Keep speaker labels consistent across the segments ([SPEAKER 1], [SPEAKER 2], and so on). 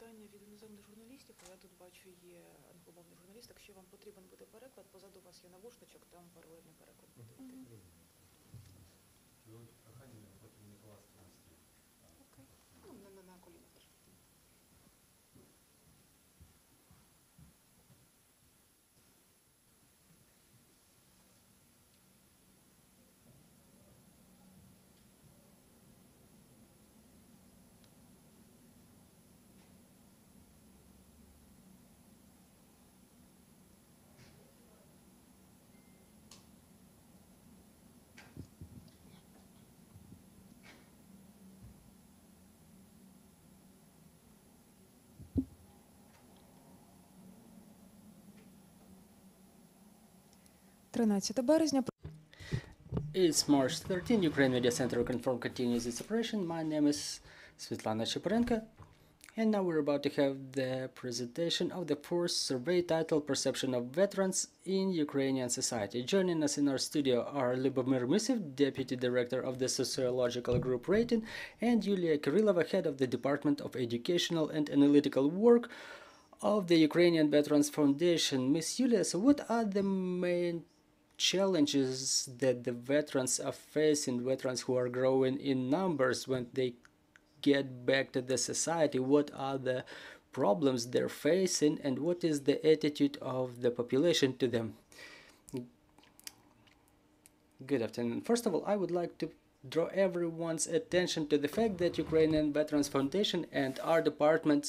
[SPEAKER 1] запитання від іноземних журналістів. Я тут бачу, є англомовний журналіст. Якщо вам потрібен буде переклад, позаду вас є навушничок, там паралельний переклад буде йти. Окей. Ну, на коліна теж. Березня.
[SPEAKER 2] It's March 13, Ukrainian Media Center Ukrinform continues its operation. My name is Ruslana Velychko-Trifonyuk, and now we're about to have the presentation of the fourth survey titled Perception of Veterans in Ukrainian Society. Joining us in our studio are Lyubomyr Mysiv, Deputy Director of the Sociological Group Rating, and Yuliya Kirillova, Head of the Department of Educational and Analytical Work of the Ukrainian Veterans Foundation. Miss Yuliya, so what are the main challenges that the veterans are facing, veterans who are growing in numbers when they get back to the society? What are the problems they're facing, and what is the attitude of the population to them? Good afternoon. First of all, I would like to draw everyone's attention to the fact that Ukrainian Veterans Foundation and our departments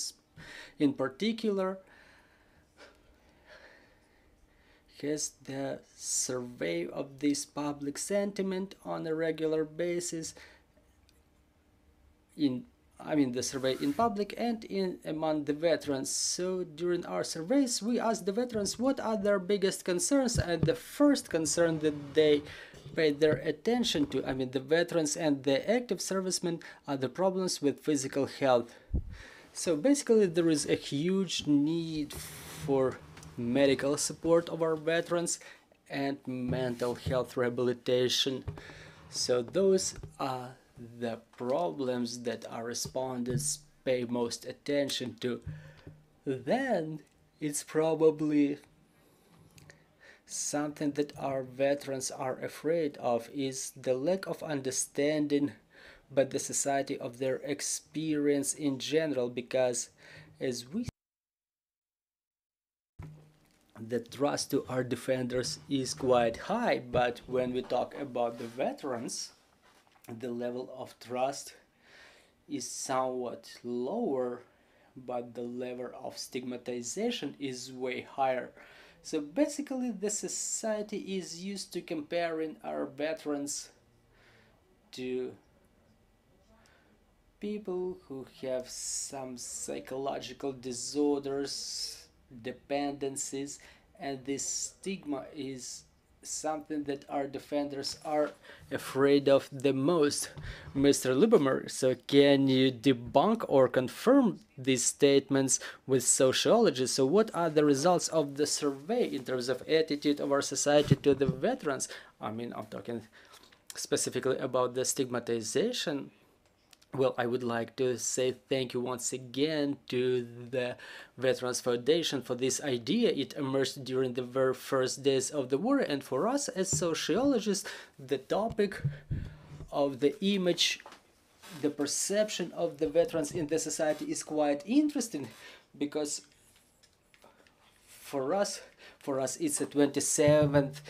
[SPEAKER 2] in particular has the survey of this public sentiment on a regular basis the survey in public and among the veterans. So during our surveys, we asked the veterans what are their biggest concerns, and the first concern that they paid their attention to, the veterans and the active servicemen, are the problems with physical health. So basically there is a huge need for medical support of our veterans and mental health rehabilitation. So those are the problems that our respondents pay most attention to. Then it's probably something that our veterans are afraid of is the lack of understanding by the society of their experience in general, because as we the trust to our defenders is quite high, but when we talk about the veterans, the level of trust is somewhat lower, but the level of stigmatization is way higher. So basically the society is used to comparing our veterans to people who have some psychological disorders, dependencies, and this stigma is something that our defenders are afraid of the most. Mr. Lyubomyr, so can you debunk or confirm these statements with sociologists? So what are the results of the survey in terms of attitude of our society to the veterans? I'm talking specifically about the stigmatization. Well, I would like to say thank you once again to the Veterans Foundation for this idea. It emerged during the very first days of the war, and for us as sociologists, the topic of the image, the perception of the veterans in the society is quite interesting, because for us it's a 27th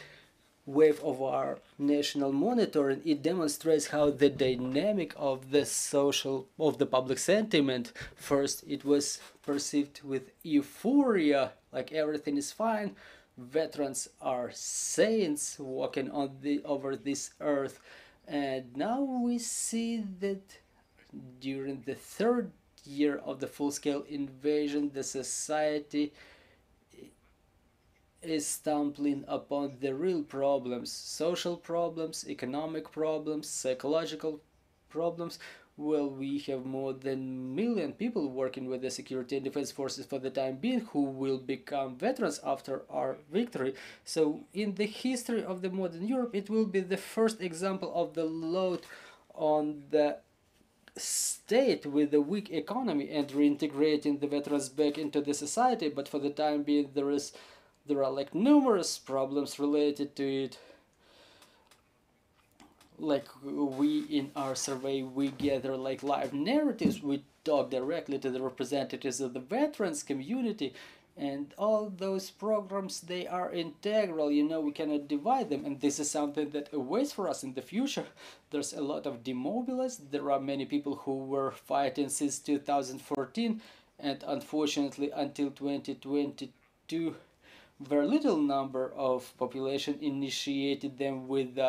[SPEAKER 2] wave of our national monitoring. It demonstrates how the dynamic of the public sentiment, first it was perceived with euphoria, like everything is fine, veterans are saints walking on over this earth, and now we see that during the third year of the full-scale invasion, the society is stumbling upon the real problems, social problems, economic problems, psychological problems. Well, we have more than 1 million people working with the security and defense forces for the time being who will become veterans after our victory. So in the history of the modern Europe, it will be the first example of the load on the state with a weak economy and reintegrating the veterans back into the society, but for the time being there are like numerous problems related to it. Like we in our survey, we gather like live narratives, we talk directly to the representatives of the veterans community, and all those programs, they are integral, you know, we cannot divide them, and this is something that awaits for us in the future. There's a lot of demobilized, there are many people who were fighting since 2014, and unfortunately until 2022 very little number of population initiated them with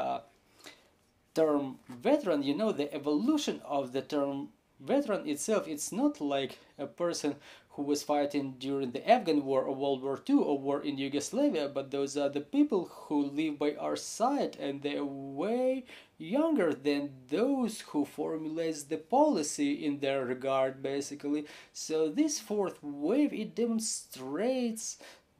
[SPEAKER 2] term veteran. You know, the evolution of the term veteran itself, it's not like a person who was fighting during the Afghan war or World War II or war in Yugoslavia, but those are the people who live by our side, and they're way younger than those who formulates the policy in their regard, basically. So this fourth wave, it demonstrates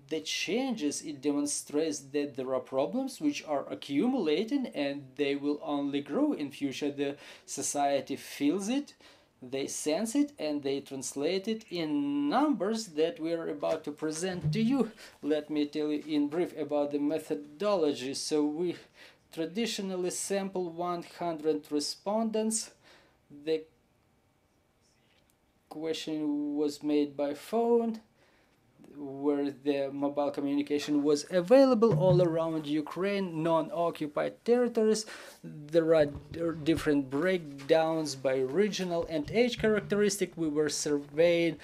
[SPEAKER 2] the changes, it demonstrates that there are problems which are accumulating and they will only grow in future. The society feels it, they sense it, and they translate it in numbers that we are about to present to you. Let me tell you in brief about the methodology. So we traditionally sample 100 respondents. The question was made by phone, where the mobile communication was available all around Ukraine, non-occupied territories. There are different breakdowns by regional and age characteristic. We were surveying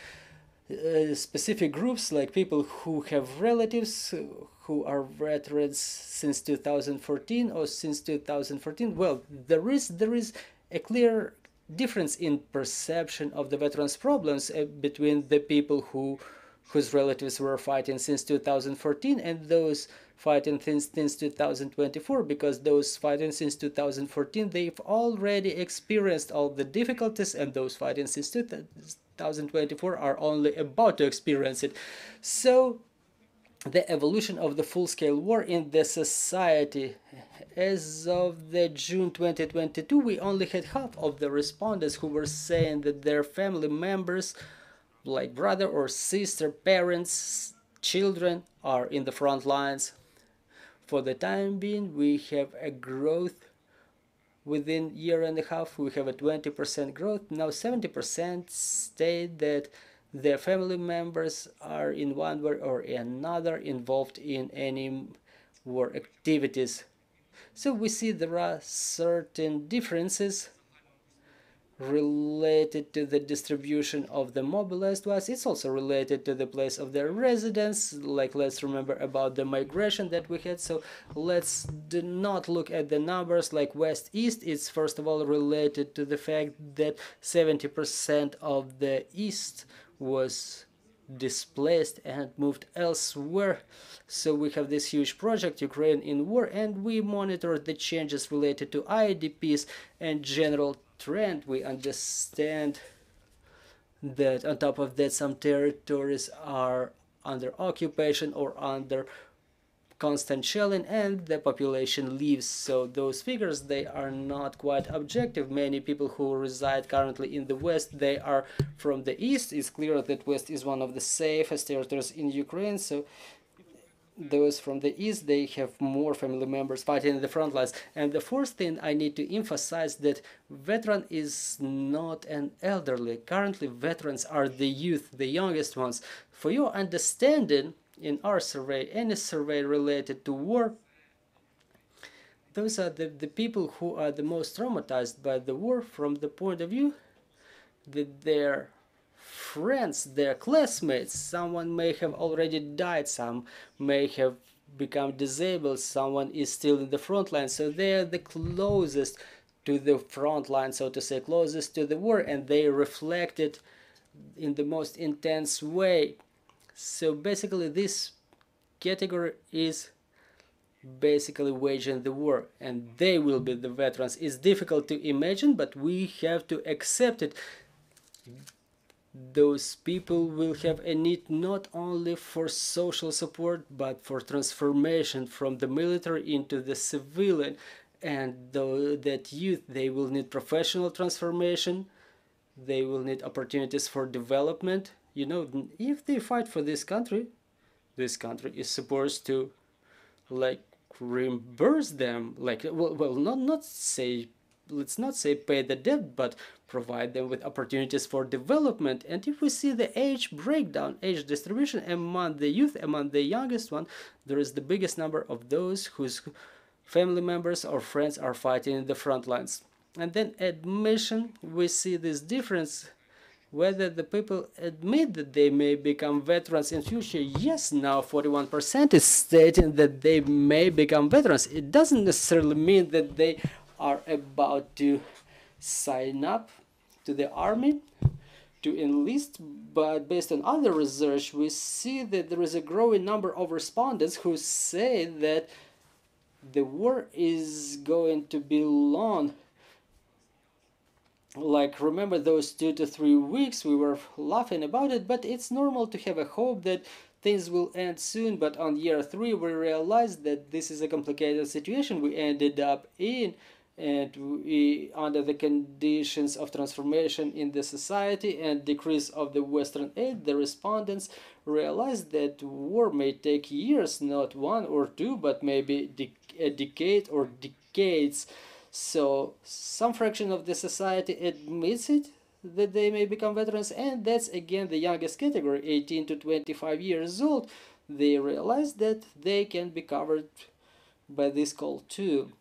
[SPEAKER 2] specific groups, like people who have relatives who are veterans since 2014 or since 2014. Well, there is a clear difference in perception of the veterans' problems between the people whose relatives were fighting since 2014 and those fighting since 2024, because those fighting since 2014, they've already experienced all the difficulties, and those fighting since 2024 are only about to experience it. So the evolution of the full-scale war in the society. As of the June 2022, we only had half of the respondents who were saying that their family members, like brother or sister, parents, children, are in the front lines. For the time being, we have a growth within year and a half. We have a 20% growth. Now 70% state that their family members are in one way or another involved in any war activities. So we see there are certain differences related to the distribution of the mobilized ones. It's also related to the place of their residence. Like, let's remember about the migration that we had. So let's do not look at the numbers like west-east. It's first of all related to the fact that 70% of the east was displaced and moved elsewhere. So we have this huge project, Ukraine in War, and we monitor the changes related to IDPs and general trend. We understand that on top of that, some territories are under occupation or under constant shelling, and the population leaves. So those figures, they are not quite objective. Many people who reside currently in the West, they are from the East. It's clear that West is one of the safest territories in Ukraine. So those from the East, they have more family members fighting in the front lines. And the fourth thing I need to emphasize, that veteran is not an elderly. Currently, veterans are the youth, the youngest ones. For your understanding, in our survey, any survey related to war, those are the people who are the most traumatized by the war, from the point of view that their friends, their classmates, someone may have already died, some may have become disabled, someone is still in the front line. So they are the closest to the front line, so to say, closest to the war, and they reflect it in the most intense way. So basically this category is basically waging the war, and they will be the veterans. It's difficult to imagine, but we have to accept it. Those people will have a need not only for social support, but for transformation from the military into the civilian. And that youth, they will need professional transformation. they will need opportunities for development. You know, if they fight for this country is supposed to like reimburse them, like not say, let's not say pay the debt, but provide them with opportunities for development. And if we see the age breakdown, age distribution among the youth, among the youngest one, there is the biggest number of those whose family members or friends are fighting in the front lines. And then admission, we see this difference, whether the people admit that they may become veterans in future. Yes, now 41% is stating that they may become veterans. It doesn't necessarily mean that they are about to sign up to the army, to enlist, but based on other research, we see that there is a growing number of respondents who say that the war is going to be long. Like, remember those 2 to 3 weeks, we were laughing about it, but it's normal to have a hope that things will end soon. But on year 3, we realized that this is a complicated situation we ended up in, and we, under the conditions of transformation in the society and decrease of the Western aid, the respondents realized that war may take years, not 1 or 2, but maybe a decade or decades. So some fraction of the society admits it, that they may become veterans, and that's again the youngest category, 18 to 25 years old. They realize that they can be covered by this call too.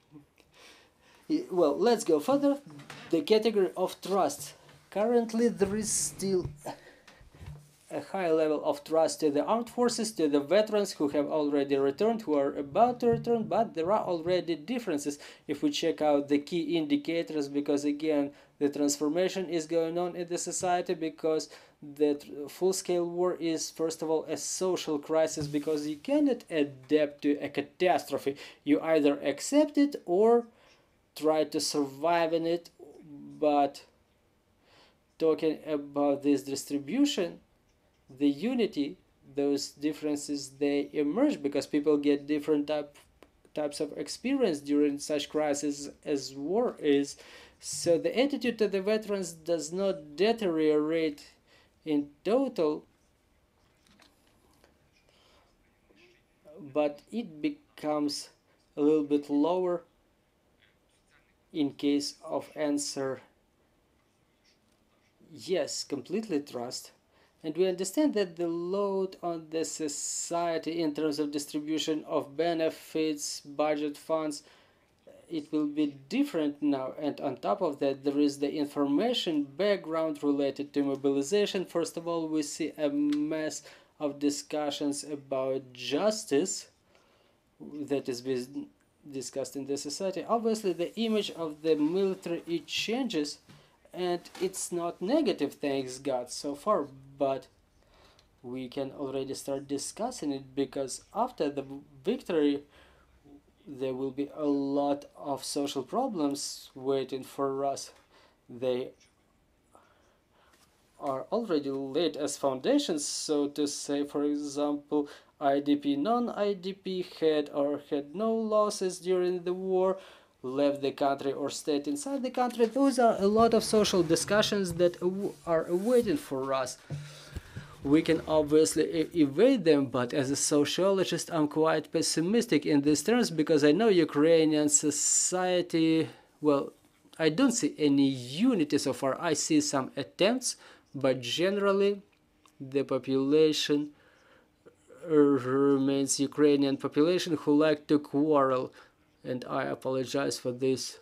[SPEAKER 2] Well, let's go further. The category of trust. Currently there is still a high level of trust to the armed forces, to the veterans who have already returned, who are about to return, but there are already differences if we check out the key indicators, because again the transformation is going on in the society, because the full-scale war is first of all a social crisis, because you cannot adapt to a catastrophe. You either accept it or try to survive in it. But talking about this distribution, the unity, those differences, they emerge because people get different types of experience during such crises as war is. So the attitude to the veterans does not deteriorate in total, but it becomes a little bit lower in case of answer yes, completely trust. And we understand that the load on the society in terms of distribution of benefits, budget funds, it will be different now. And on top of that, there is the information background related to mobilization. First of all, we see a mass of discussions about justice that is being discussed in the society. Obviously, the image of the military, it changes, and it's not negative, thanks God, so far, but we can already start discussing it, because after the victory there will be a lot of social problems waiting for us. They are already laid as foundations, so to say. For example, IDP, non-IDP had no losses during the war, left the country or stayed inside the country. Those are a lot of social discussions that are waiting for us. We can obviously evade them, but as a sociologist, I'm quite pessimistic in these terms, because I know Ukrainian society, well, I don't see any unity so far. I see some attempts, but generally the population remains Ukrainian population who like to quarrel. And I apologize for this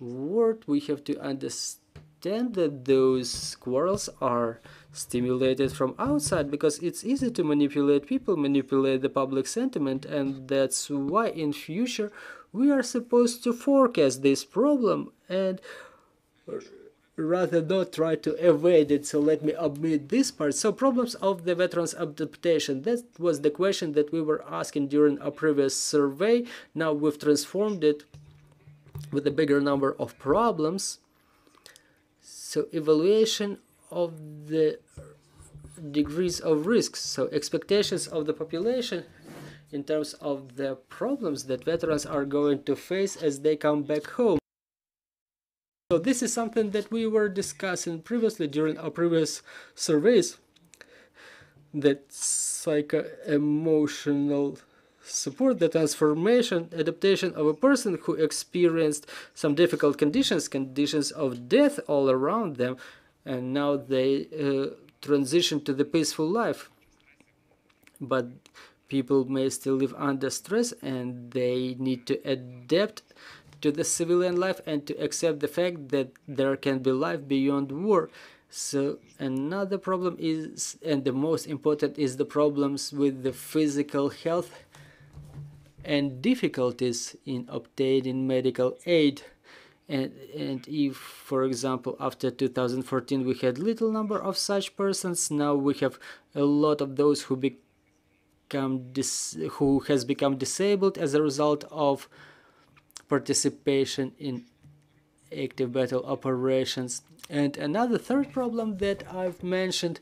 [SPEAKER 2] word. We have to understand that those quarrels are stimulated from outside, because it's easy to manipulate people, manipulate the public sentiment, and that's why in future we are supposed to forecast this problem and rather not try to evade it. So let me omit this part. So problems of the veterans adaptation, that was the question that we were asking during a previous survey. Now we've transformed it with a bigger number of problems. So evaluation of the degrees of risks, so expectations of the population in terms of the problems that veterans are going to face as they come back home. So this is something that we were discussing previously during our previous surveys, that psycho-emotional support, the transformation, adaptation of a person who experienced some difficult conditions of death all around them, and now they transition to the peaceful life. But people may still live under stress, and they need to adapt to the civilian life and to accept the fact that there can be life beyond war. So another problem is, and the most important, is the problems with the physical health and difficulties in obtaining medical aid. And if, for example, after 2014 we had little number of such persons, now we have a lot of those who has become disabled as a result of participation in active battle operations. And another third problem that I've mentioned,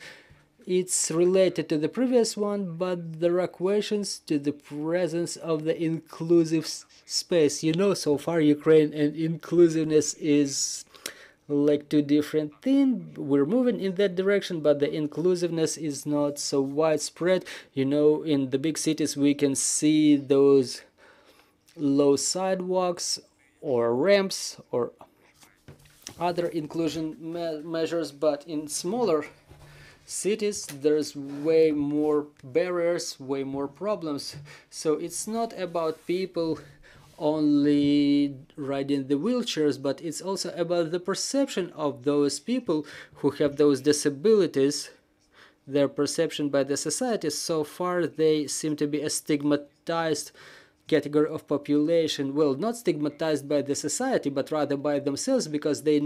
[SPEAKER 2] it's related to the previous one, but there are questions to the presence of the inclusive space. You know, so far Ukraine and inclusiveness is like two different things. We're moving in that direction, but the inclusiveness is not so widespread. You know, in the big cities we can see those low sidewalks or ramps or other inclusion measures, but in smaller cities there's way more barriers, way more problems. So it's not about people only riding the wheelchairs, but it's also about the perception of those people who have those disabilities, their perception by the society. So far they seem to be a stigmatized category of population. Well, not stigmatized by the society, but rather by themselves, because they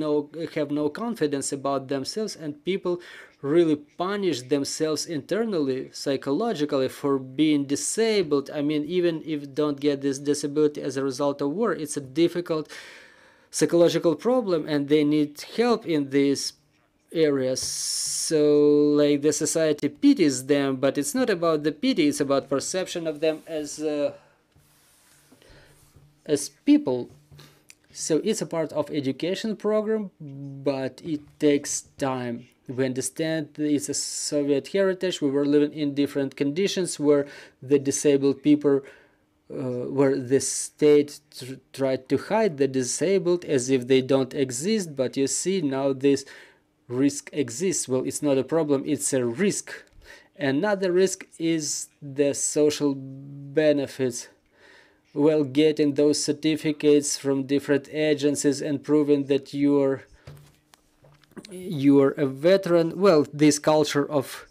[SPEAKER 2] have no confidence about themselves, and people really punish themselves internally, psychologically, for being disabled. I mean, even if you don't get this disability as a result of war, it's a difficult psychological problem, and they need help in these areas. So like the society pities them, but it's not about the pity, it's about perception of them as people. So it's a part of education program, but it takes time. We understand it's a Soviet heritage. We were living in different conditions where the disabled people, where the state tried to hide the disabled as if they don't exist. But you see, now this risk exists. Well, it's not a problem, it's a risk. Another risk is the social benefits. Well, getting those certificates from different agencies and proving that you're a veteran. Well, this culture of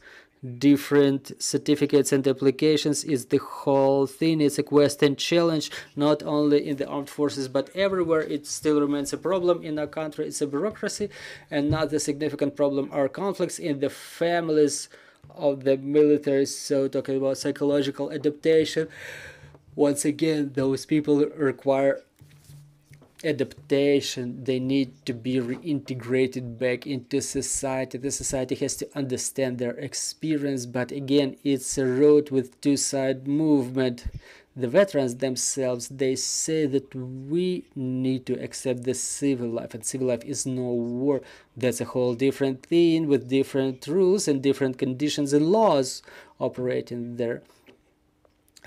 [SPEAKER 2] different certificates and applications is the whole thing. It's a constant challenge, not only in the armed forces but everywhere. It still remains a problem in our country. It's a bureaucracy. Another significant problem are conflicts in the families of the military. So talking about psychological adaptation, once again, those people require adaptation. They need to be reintegrated back into society. The society has to understand their experience, but again, it's a road with two-side movement. The veterans themselves, they say that we need to accept the civil life, and civil life is no war. That's a whole different thing with different rules and different conditions and laws operating there.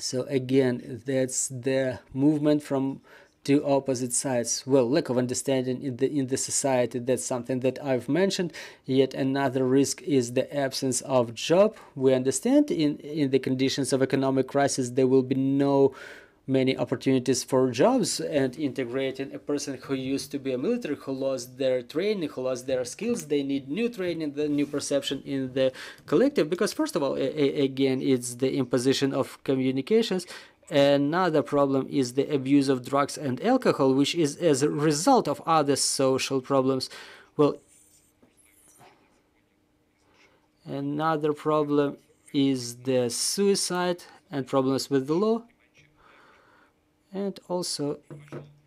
[SPEAKER 2] So again, that's the movement from two opposite sides. Well, lack of understanding in the society, that's something that I've mentioned. Yet another risk is the absence of job. We understand in the conditions of economic crisis there will be no many opportunities for jobs, and integrating a person who used to be a military, who lost their training, who lost their skills, they need new training, the new perception in the collective, because first of all, again, it's the imposition of communications. Another problem is the abuse of drugs and alcohol, which is as a result of other social problems. Well, another problem is the suicide and problems with the law, and also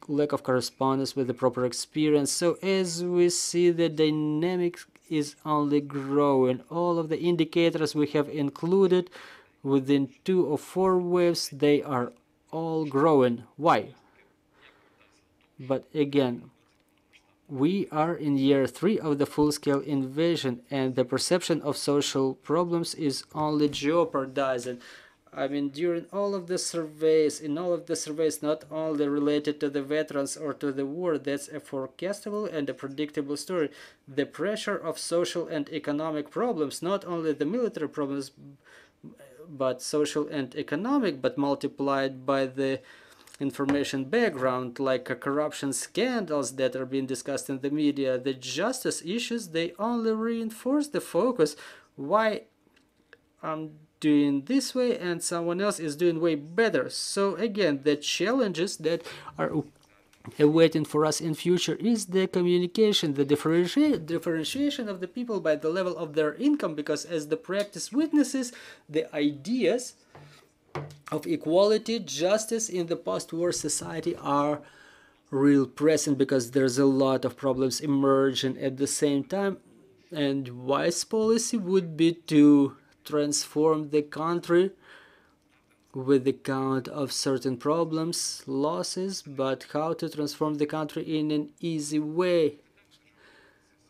[SPEAKER 2] lack of correspondence with the proper experience. So as we see, the dynamic is only growing. All of the indicators we have included within 2 or 4 waves, they are all growing. Why? But again, we are in year 3 of the full-scale invasion, and the perception of social problems is only jeopardizing. I mean, during all of the surveys, not only related to the veterans or to the war, that's a forecastable and a predictable story. The pressure of social and economic problems, not only the military problems, but social and economic, but multiplied by the information background, like corruption scandals that are being discussed in the media, the justice issues, they only reinforce the focus. Why I'm doing this way and someone else is doing way better. So again, the challenges that are awaiting for us in future is the communication, the differentiation of the people by the level of their income, because as the practice witnesses, the ideas of equality, justice in the post-war society are real present, because there's a lot of problems emerging at the same time, and wise policy would be to transform the country with the count of certain problems, losses, but how to transform the country in an easy way.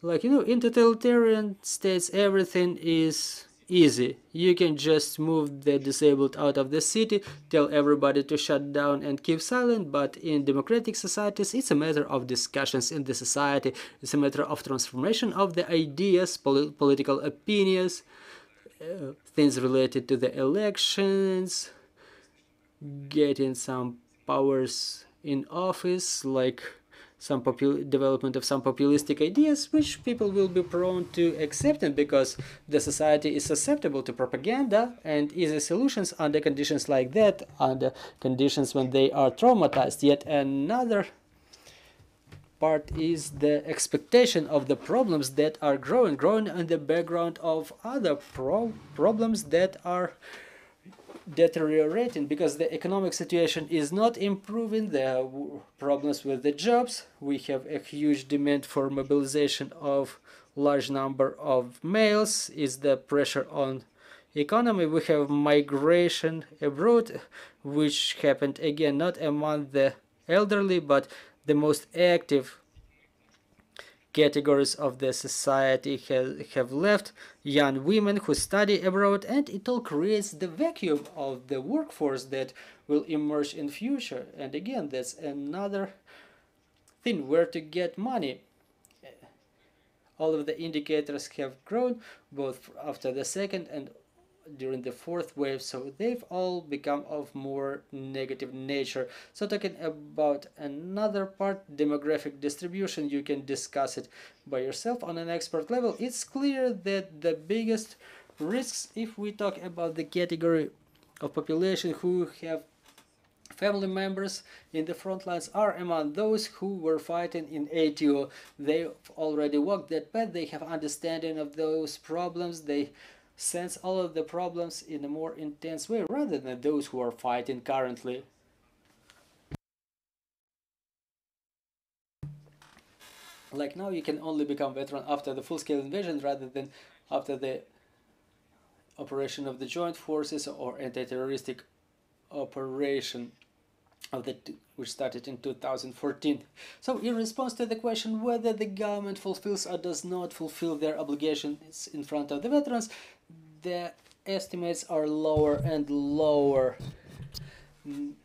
[SPEAKER 2] Like, you know, in totalitarian states, everything is easy. You can just move the disabled out of the city, tell everybody to shut down and keep silent, but in democratic societies, it's a matter of discussions in the society. It's a matter of transformation of the ideas, political opinions, things related to the elections, getting some powers in office, like some development of some populistic ideas, which people will be prone to accepting, because the society is susceptible to propaganda and easy solutions under conditions like that, under conditions when they are traumatized. Yet another part is the expectation of the problems that are growing in the background of other problems that are deteriorating, because the economic situation is not improving. There are problems with the jobs. We have a huge demand for mobilization of large number of males. Is the pressure on economy. We have migration abroad, which happened again not among the elderly, but the most active categories of the society have left, young women who study abroad, and it all creates the vacuum of the workforce that will emerge in future. And again, that's another thing, where to get money. All of the indicators have grown, both after the second and during the fourth wave, so they've all become of more negative nature. So talking about another part, demographic distribution, you can discuss it by yourself on an expert level. It's clear that the biggest risks, if we talk about the category of population who have family members in the front lines, are among those who were fighting in ATO. They've already walked that path, they have understanding of those problems, they sense all of the problems in a more intense way, rather than those who are fighting currently. Like now, you can only become veteran after the full-scale invasion, rather than after the operation of the joint forces or anti-terroristic operation of which started in 2014. So in response to the question whether the government fulfills or does not fulfill their obligations in front of the veterans, the estimates are lower and lower. And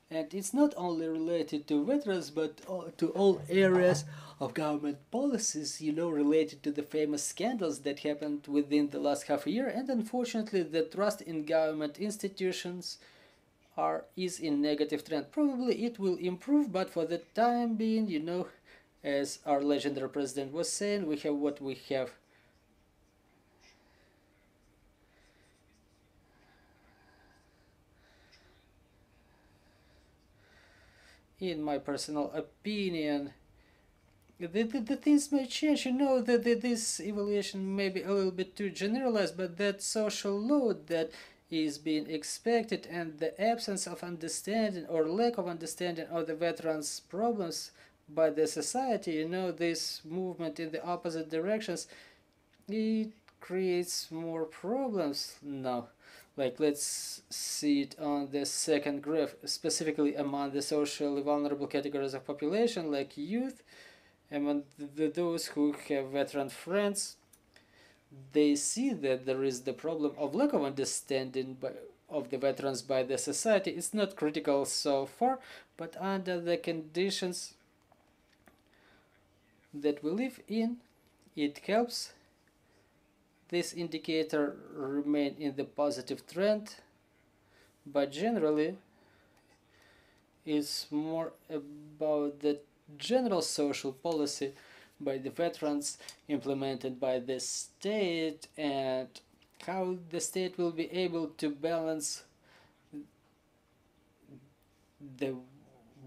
[SPEAKER 2] it's not only related to veterans, but to all areas of government policies, you know, related to the famous scandals that happened within the last half a year. And unfortunately, the trust in government institutions is in negative trend. Probably it will improve, but for the time being, you know, as our legendary president was saying, we have what we have. In my personal opinion, the things may change. You know, that this evaluation may be a little bit too generalized, but that social load that is being expected and the absence of understanding or lack of understanding of the veterans' problems by the society, you know, this movement in the opposite directions, it creates more problems now. Like, let's see it on the second graph, specifically among the socially vulnerable categories of population, like youth among those who have veteran friends, they see that there is the problem of lack of understanding of the veterans by the society. It's not critical so far, but under the conditions that we live in, it helps this indicator remain in the positive trend, but generally it's more about the general social policy by the veterans implemented by the state and how the state will be able to balance the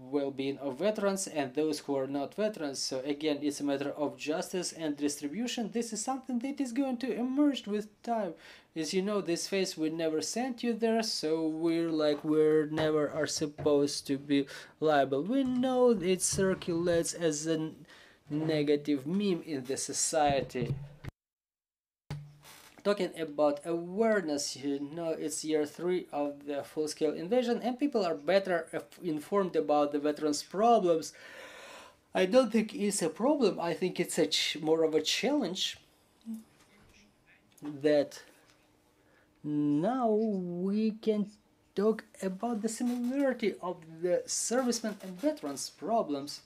[SPEAKER 2] well-being of veterans and those who are not veterans. So again, it's a matter of justice and distribution. This is something that is going to emerge with time. As you know, this phase we never sent you there, so we're never are supposed to be liable. We know it circulates as a negative meme in the society. Talking about awareness, you know, it's year 3 of the full-scale invasion and people are better informed about the veterans' problems. I don't think it's a problem. I think it's more of a challenge that now we can talk about the similarity of the servicemen and veterans' problems,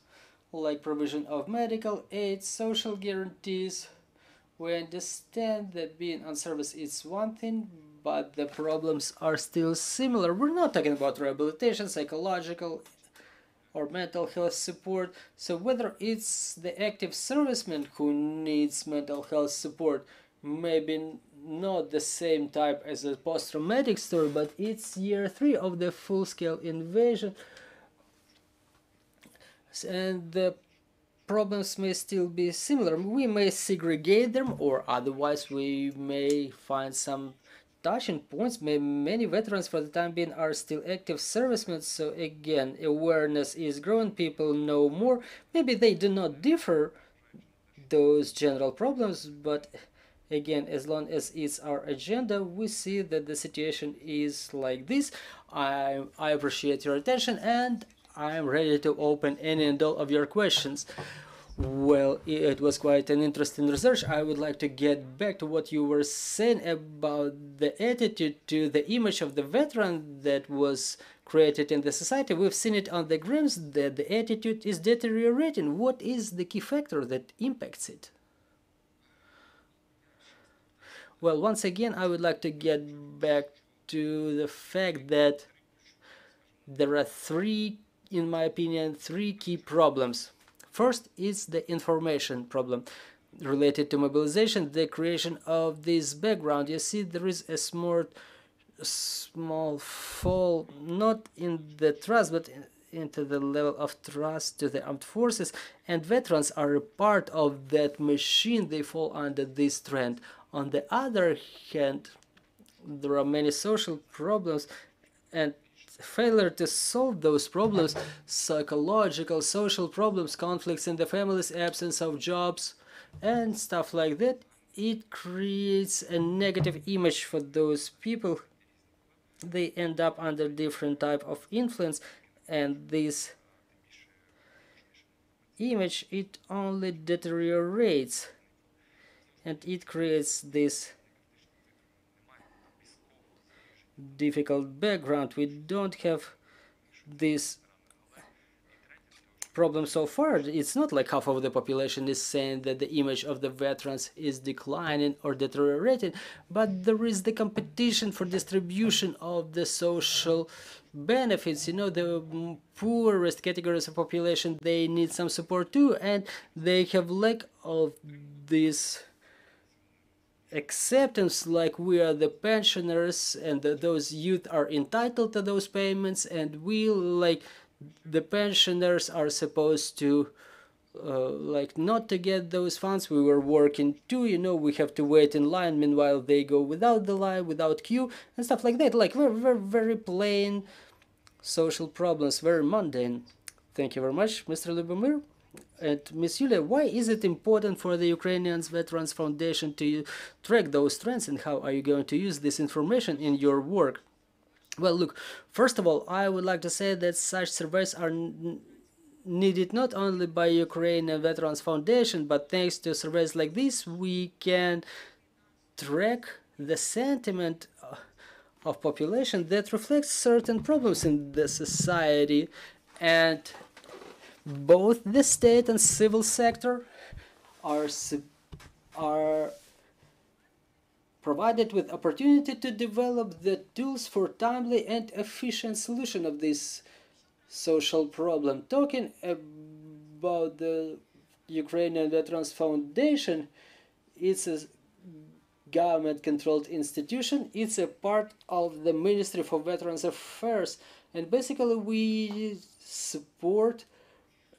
[SPEAKER 2] like provision of medical aid, social guarantees. We understand that being on service is one thing, but the problems are still similar. We're not talking about rehabilitation, psychological or mental health support. So whether it's the active serviceman who needs mental health support, maybe not the same type as a post-traumatic story, but it's year 3 of the full-scale invasion. And the problems may still be similar. We may segregate them, or otherwise we may find some touching points. Many veterans for the time being are still active servicemen, so again, awareness is growing, people know more. Maybe they do not differ those general problems, but again, as long as it's our agenda, we see that the situation is like this. I appreciate your attention and I'm ready to open any and all of your questions. Well, it was quite an interesting research. I would like to get back to what you were saying about the attitude to the image of the veteran that was created in the society. We've seen it on the grams that the attitude is deteriorating. What is the key factor that impacts it? Well, once again, I would like to get back to the fact that there are in my opinion, three key problems. First is the information problem related to mobilization, the creation of this background. You see, there is a small fall, not in the trust, but into the level of trust to the armed forces, and veterans are a part of that machine. They fall under this trend. On the other hand, there are many social problems and failure to solve those problems, psychological, social problems, conflicts in the families, absence of jobs, and stuff like that. It creates a negative image for those people. They end up under different type of influence, and this image, it only deteriorates, and it creates this difficult background. We don't have this problem so far. It's not like half of the population is saying that the image of the veterans is declining or deteriorating, but there is the competition for distribution of the social benefits. You know, the poorest categories of population, they need some support too, and they have lack of this acceptance, like we are the pensioners and those youth are entitled to those payments, and we, like the pensioners, are supposed to like not to get those funds. We were working too, you know, we have to wait in line, meanwhile they go without the line, without queue and stuff like that. Like very plain social problems, very mundane. Thank you very much, Mr. Lyubomyr. And Ms. Yuliya, why is it important for the Ukrainian Veterans Foundation to track those trends, and how are you going to use this information in your work? Well, look, first of all, I would like to say that such surveys are needed not only by Ukrainian Veterans Foundation, but thanks to surveys like this, we can track the sentiment of population that reflects certain problems in the society, and both the state and civil sector are provided with opportunity to develop the tools for timely and efficient solution of this social problem. Talking about the Ukrainian Veterans Foundation, it's a government-controlled institution. It's a part of the Ministry for Veterans Affairs, and basically we support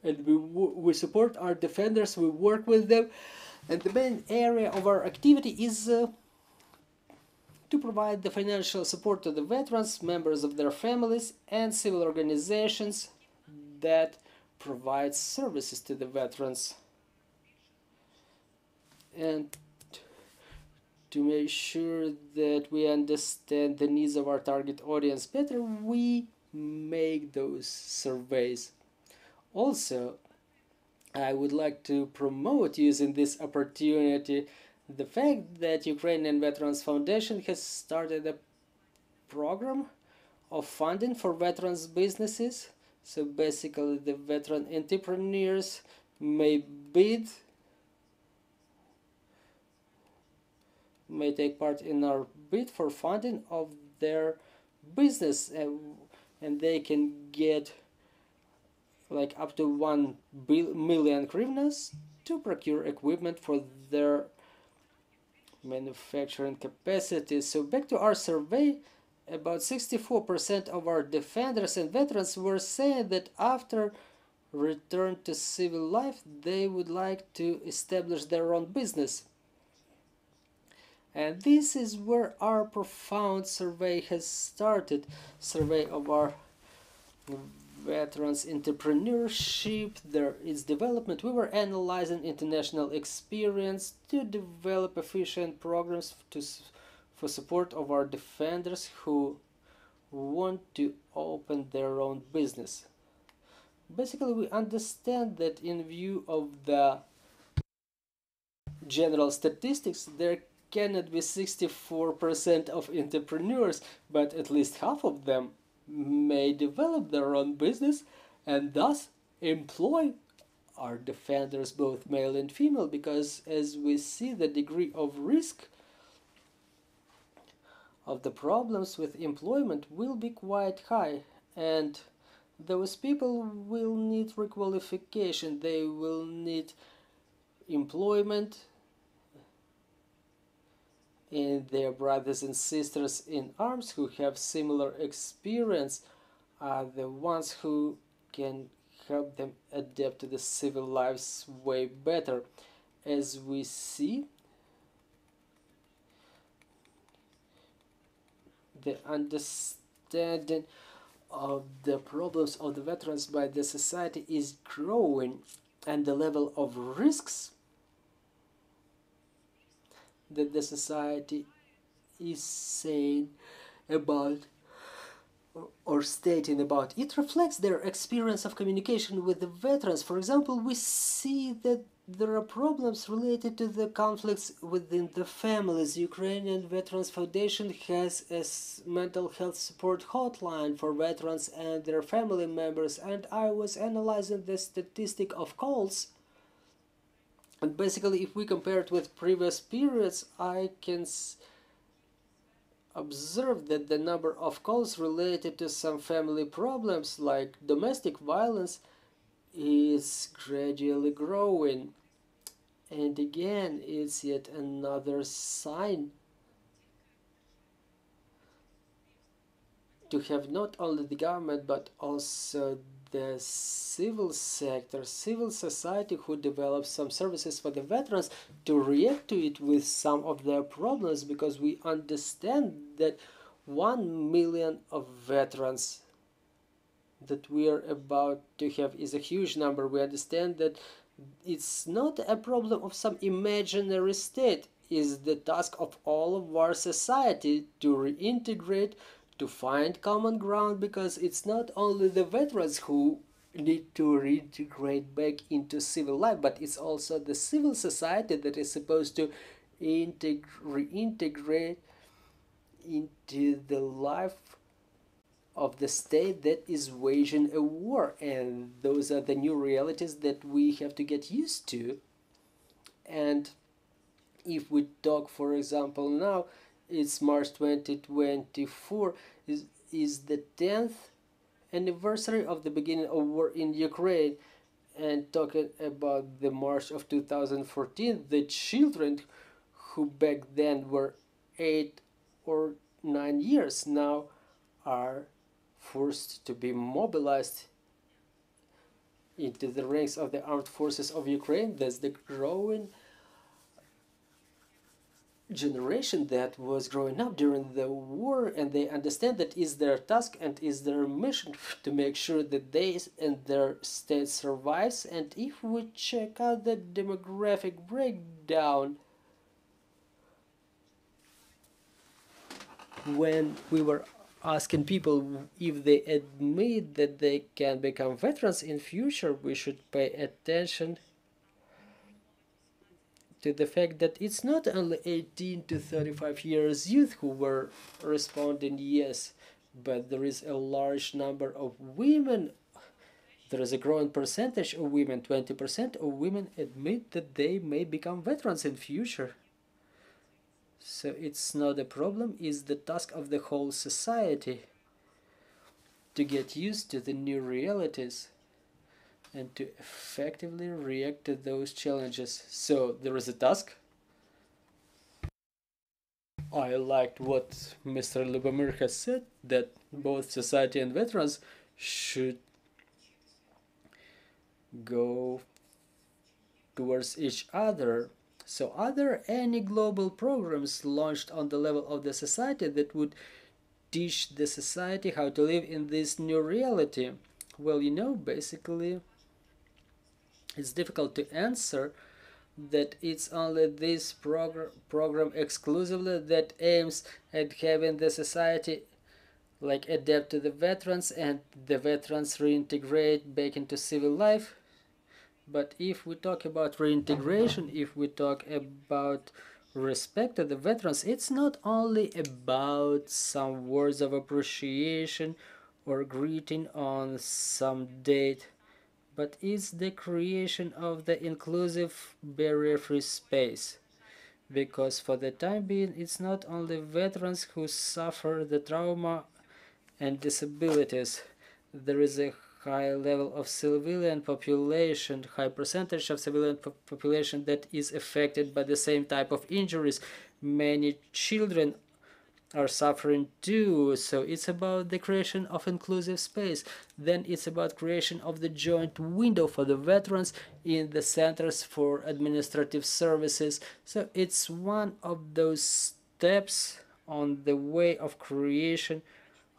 [SPEAKER 2] we support our defenders. We work with them, and the main area of our activity is to provide the financial support to the veterans, members of their families, and civil organizations that provide services to the veterans. And to make sure that we understand the needs of our target audience better, we make those surveys. Also, I would like to promote, using this opportunity, the fact that Ukrainian Veterans Foundation has started a program of funding for veterans businesses. So basically the veteran entrepreneurs may take part in our bid for funding of their business, and they can get like up to 1 million hryvnias to procure equipment for their manufacturing capacity. So back to our survey, about 64% of our defenders and veterans were saying that after return to civil life they would like to establish their own business. And this is where our profound survey has started. Survey of our veterans entrepreneurship, its development. We were analyzing international experience to develop efficient programs for support of our defenders who want to open their own business. Basically, we understand that in view of the general statistics, there cannot be 64% of entrepreneurs, but at least half of them may develop their own business and thus employ our defenders, both male and female, because as we see, the degree of risk of the problems with employment will be quite high, and those people will need requalification. They will need employment, and their brothers and sisters in arms who have similar experience are the ones who can help them adapt to the civil lives way better. As we see, the understanding of the problems of the veterans by the society is growing, and the level of risks that the society is saying about or stating about it reflects their experience of communication with the veterans. For example, we see that there are problems related to the conflicts within the families. Ukrainian Veterans Foundation has a mental health support hotline for veterans and their family members, and I was analyzing the statistic of calls. And basically, if we compare it with previous periods, I can observe that the number of calls related to some family problems like domestic violence is gradually growing. And again, it's yet another sign to have not only the government but also the civil sector, civil society who develops some services for the veterans to react to it with some of their problems, because we understand that 1 million of veterans that we are about to have is a huge number. We understand that it's not a problem of some imaginary state. It's the task of all of our society to reintegrate, to find common ground, because it's not only the veterans who need to reintegrate back into civil life, but it's also the civil society that is supposed to reintegrate into the life of the state that is waging a war, and those are the new realities that we have to get used to. And if we talk, for example, now it's March 2024, is the 10th anniversary of the beginning of war in Ukraine, and talking about the March of 2014, the children who back then were 8 or 9 years now are forced to be mobilized into the ranks of the armed forces of Ukraine. That's the growing generation that was growing up during the war, and they understand that is their task and is their mission to make sure that they and their state survives. And if we check out the demographic breakdown, when we were asking people if they admit that they can become veterans in future, we should pay attention to the fact that it's not only 18 to 35 years youth who were responding yes, but there is a large number of women. There is a growing percentage of women, 20% of women admit that they may become veterans in future. So it's not a problem, it's the task of the whole society to get used to the new realities and to effectively react to those challenges. So there is a task. I liked what Mr. Lyubomyr has said, that both society and veterans should go towards each other. So are there any global programs launched on the level of the society that would teach the society how to live in this new reality? Well, you know, basically it's difficult to answer that it's only this program exclusively that aims at having the society like adapt to the veterans and the veterans reintegrate back into civil life. But if we talk about reintegration, if we talk about respect to the veterans, it's not only about some words of appreciation or greeting on some date, but it's the creation of the inclusive barrier-free space. Because for the time being, it's not only veterans who suffer the trauma and disabilities. There is a high level of civilian population, high percentage of civilian population that is affected by the same type of injuries. Many children are suffering too. So it's about the creation of inclusive space. Then it's about creation of the joint window for the veterans in the centers for administrative services. So it's one of those steps on the way of creation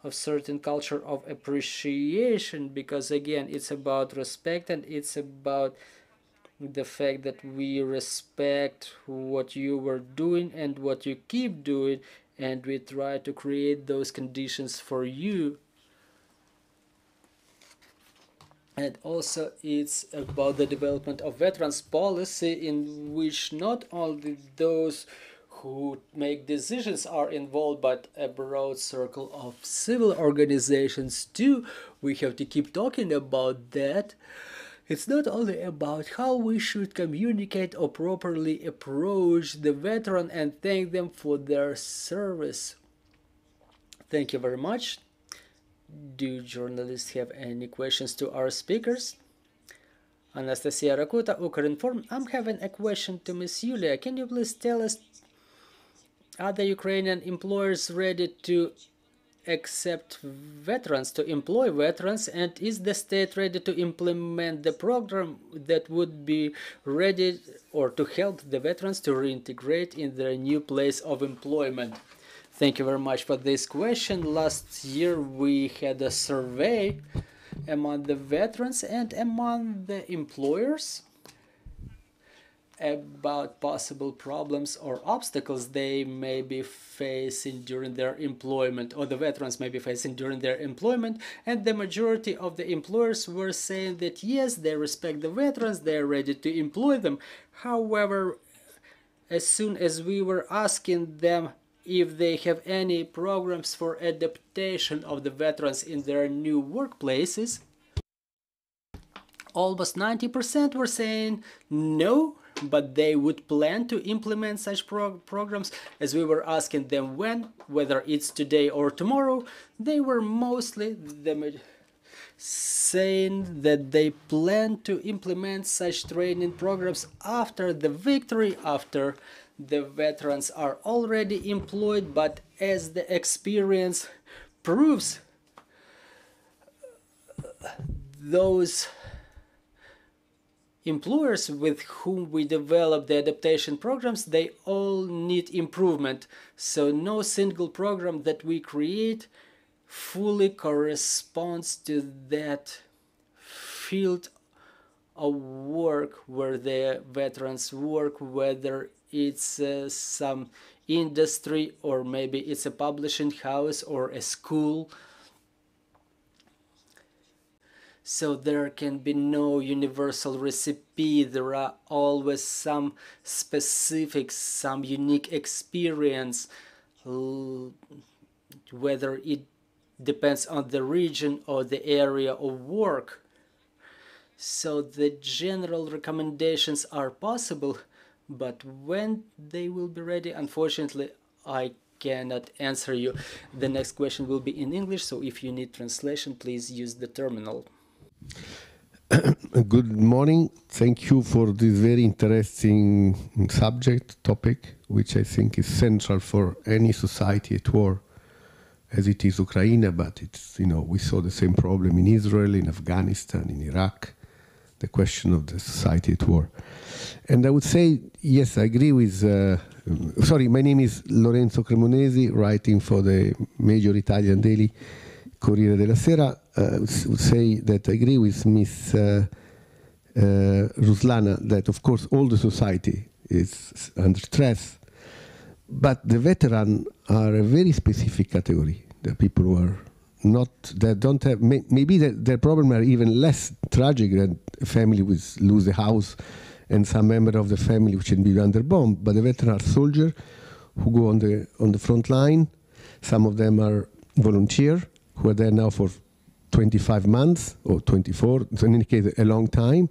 [SPEAKER 2] of certain culture of appreciation, because again it's about respect, and it's about the fact that we respect what you were doing and what you keep doing, and we try to create those conditions for you. And also it's about the development of veterans policy, in which not only those who make decisions are involved, but a broad circle of civil organizations too. We have to keep talking about that. It's not only about how we should communicate or properly approach the veteran and thank them for their service. Thank you very much. Do journalists have any questions to our speakers? Anastasia Rakuta, Ukrinform. I'm having a question to Ms. Yuliya. Can you please tell us, are the Ukrainian employers ready to accept veterans, to employ veterans, and is the state ready to implement the program that would be ready or to help the veterans to reintegrate in their new place of employment? Thank you very much for this question. Last year we had a survey among the veterans and among the employers, about possible problems or obstacles they may be facing during their employment, or the veterans may be facing during their employment, and the majority of the employers were saying that yes, they respect the veterans, they are ready to employ them. However, as soon as we were asking them if they have any programs for adaptation of the veterans in their new workplaces, almost 90% were saying no, but they would plan to implement such programs. As we were asking them when, whether it's today or tomorrow, they were mostly saying that they plan to implement such training programs after the victory, after the veterans are already employed. But as the experience proves, those employers with whom we develop the adaptation programs, they all need improvement. So no single program that we create fully corresponds to that field of work where the veterans work, whether it's some industry, or maybe it's a publishing house or a school. So there can be no universal recipe. There are always some specific, some unique experience, whether it depends on the region or the area of work. So the general recommendations are possible, but when they will be ready, unfortunately, I cannot answer you. The next question will be in English, so if you need translation, please use the terminal.
[SPEAKER 3] Good morning. Thank you for this very interesting topic, which I think is central for any society at war, as it is Ukraine, but it's, we saw the same problem in Israel, in Afghanistan, in Iraq, the question of the society at war. And I would say, yes, I agree with, my name is Lorenzo Cremonesi, writing for the major Italian daily Corriere della Sera. Would say that I agree with Miss Ruslana that, of course, all the society is under stress, but the veterans are a very specific category. The people who are not, that don't have, maybe their problem are even less tragic than a family with lose a house and some member of the family which can be under bomb. But the veterans are soldiers who go on the front line. Some of them are volunteers who are there now for 25 months or 24, so in any case, a long time.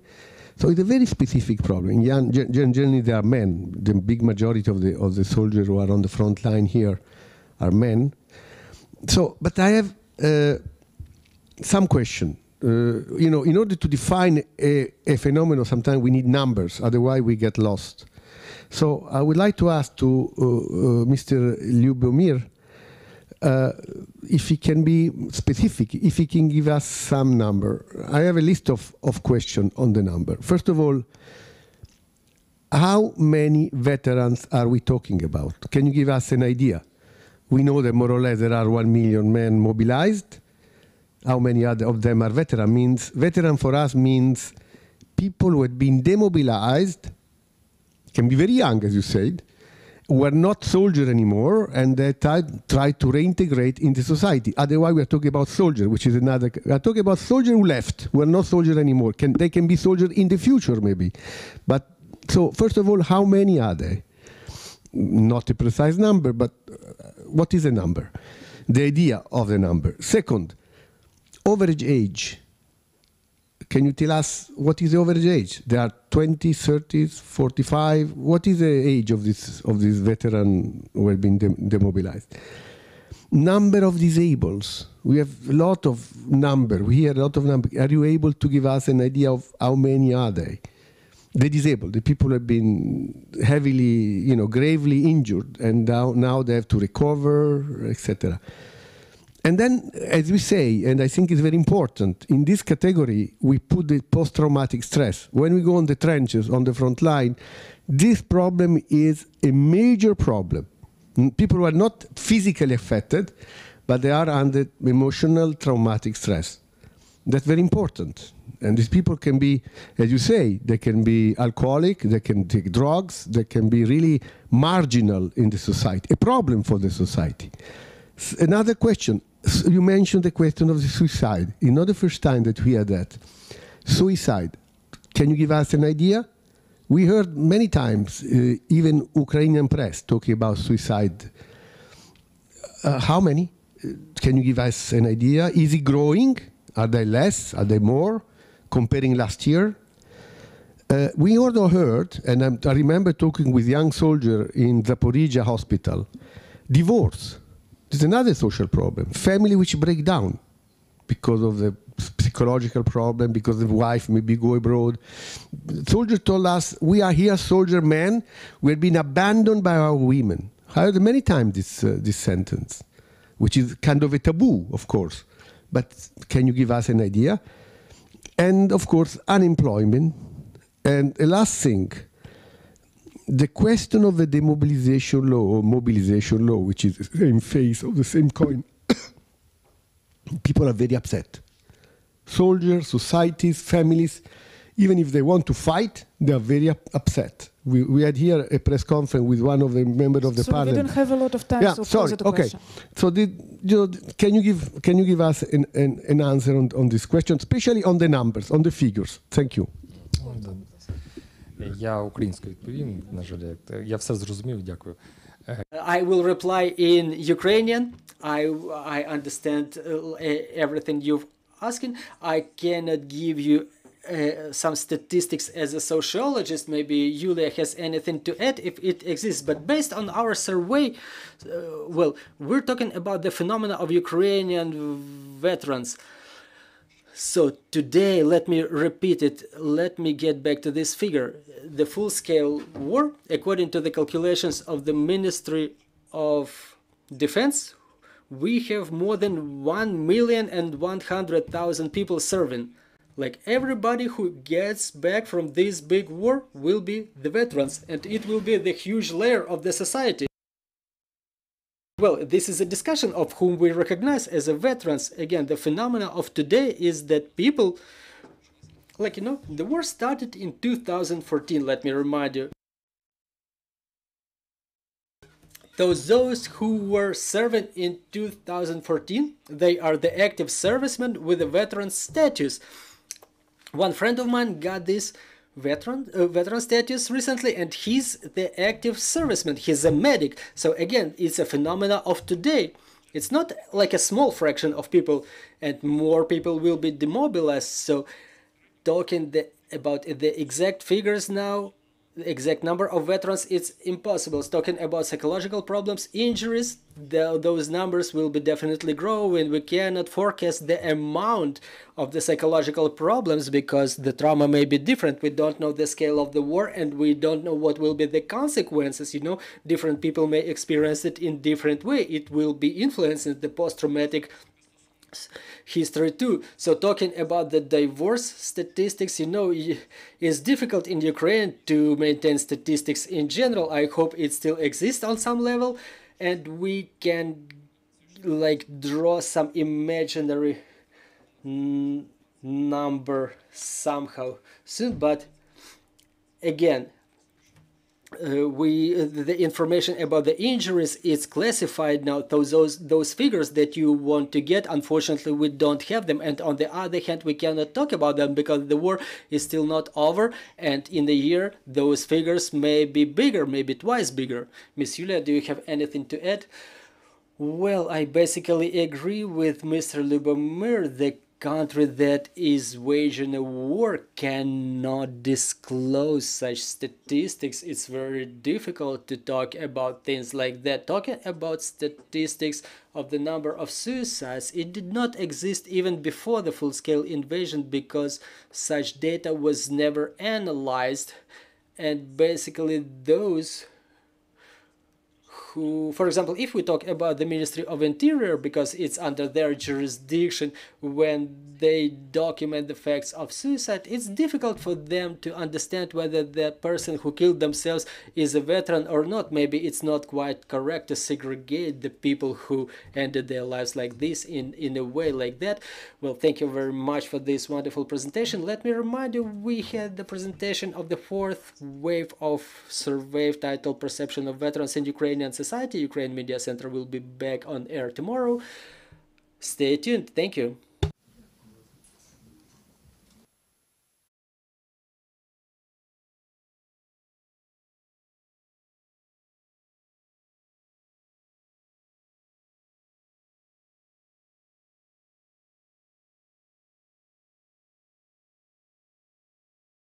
[SPEAKER 3] So it's a very specific problem. Generally, they are men. The big majority of the soldiers who are on the front line here are men. So, but I have some question. In order to define a phenomenon, sometimes we need numbers, otherwise we get lost. So I would like to ask to Mr. Lyubomyr, if he can be specific, if he can give us some number. I have a list of questions on the number. First of all, how many veterans are we talking about? Can you give us an idea? We know that more or less there are 1 million men mobilized. How many of them are veterans? Veteran for us means people who had been demobilized, can be very young, as you said, were not soldiers anymore, and they try to reintegrate into society. Otherwise, we are talking about soldiers, which is another. We are talking about soldiers who left, who are not soldiers anymore. They can be soldiers in the future, maybe. But so, first of all, how many are they? Not a precise number, but what is a number? The idea of the number. Second, average age. Can you tell us what is the average age? There are 20, 30, 45. What is the age of this veteran who have been demobilized? Number of disables. We have a lot of number. We hear a lot of number. Are you able to give us an idea of how many are they? The disabled, the people who have been heavily, gravely injured, and now they have to recover, etc. And then, as we say, and I think it's very important, in this category, we put the post-traumatic stress. When we go on the trenches, on the front line, this problem is a major problem. People who are not physically affected, but they are under emotional traumatic stress. That's very important. And these people can be, as you say, they can be alcoholic, they can take drugs, they can be really marginal in the society, a problem for the society. Another question, you mentioned the question of the suicide. It's not the first time that we hear that. Suicide, can you give us an idea? We heard many times, even Ukrainian press talking about suicide. How many? Can you give us an idea? Is it growing? Are they less? Are they more? Comparing last year? We also heard, and I remember talking with a young soldier in Zaporizhia hospital, divorce. There's another social problem. Family which break down because of the psychological problem, because the wife maybe go abroad. Soldier told us, we are here, soldier men, we have been abandoned by our women. I heard many times this sentence, which is kind of a taboo, of course. But can you give us an idea? And of course, unemployment. And the last thing, the question of the demobilization law or mobilization law, which is the same face of the same coin, people are very upset. Soldiers, societies, families, even if they want to fight, they are very upset. We had here a press conference with one of the members of the parliament.
[SPEAKER 1] We don't have a lot of time,
[SPEAKER 3] yeah,
[SPEAKER 1] so
[SPEAKER 3] sorry.
[SPEAKER 1] pose the question.
[SPEAKER 3] So can you give us an answer on this question, especially on the numbers, on the figures? Thank you.
[SPEAKER 4] Я українською відповім, на жаль, я все зрозумів, дякую.
[SPEAKER 2] I will reply in Ukrainian. I understand everything you've asking. I cannot give you some statistics as a sociologist. Maybe Yuliya has anything to add if it exists. But based on our survey, well, we're talking about the phenomena of Ukrainian veterans. So today, let me repeat it. Let me get back to this figure. The full-scale war, according to the calculations of the Ministry of Defense, we have more than 1,100,000 people serving. Like everybody who gets back from this big war will be the veterans, and it will be the huge layer of the society. Well, this is a discussion of whom we recognize as a veterans. Again, the phenomena of today is that people, like, the war started in 2014, let me remind you. Those who were serving in 2014, they are the active servicemen with a veteran status. One friend of mine got this veteran status recently, and he's the active serviceman. He's a medic. So again, it's a phenomena of today. It's not like a small fraction of people, and more people will be demobilized. So talking about the exact figures now, the exact number of veterans, it's impossible. Talking about psychological problems, injuries, those numbers will be definitely growing. We cannot forecast the amount of the psychological problems because the trauma may be different. We don't know the scale of the war, and we don't know what will be the consequences. Different people may experience it in different way. It will be influencing the post-traumatic history too. So talking about the divorce statistics, is difficult in Ukraine to maintain statistics in general. I hope it still exists on some level, and we can draw some imaginary number somehow soon. But again, the information about the injuries is classified now. Those figures that you want to get, unfortunately we don't have them, and on the other hand we cannot talk about them because the war is still not over, and in a year those figures may be bigger, maybe twice bigger. Miss Yuliya, do you have anything to add? Well, I basically agree with Mr. Lyubomyr. The country that is waging a war cannot disclose such statistics. It's very difficult to talk about things like that. Talking about statistics of the number of suicides, it did not exist even before the full-scale invasion because such data was never analyzed, and basically those who, for example, if we talk about the Ministry of Interior, because it's under their jurisdiction, when they document the facts of suicide, it's difficult for them to understand whether the person who killed themselves is a veteran or not. Maybe it's not quite correct to segregate the people who ended their lives like this in a way like that. Well, thank you very much for this wonderful presentation. Let me remind you, we had the presentation of the fourth wave of survey titled Perception of Veterans in Ukrainian Society. Ukraine Media Center will be back on air tomorrow. Stay tuned. Thank you.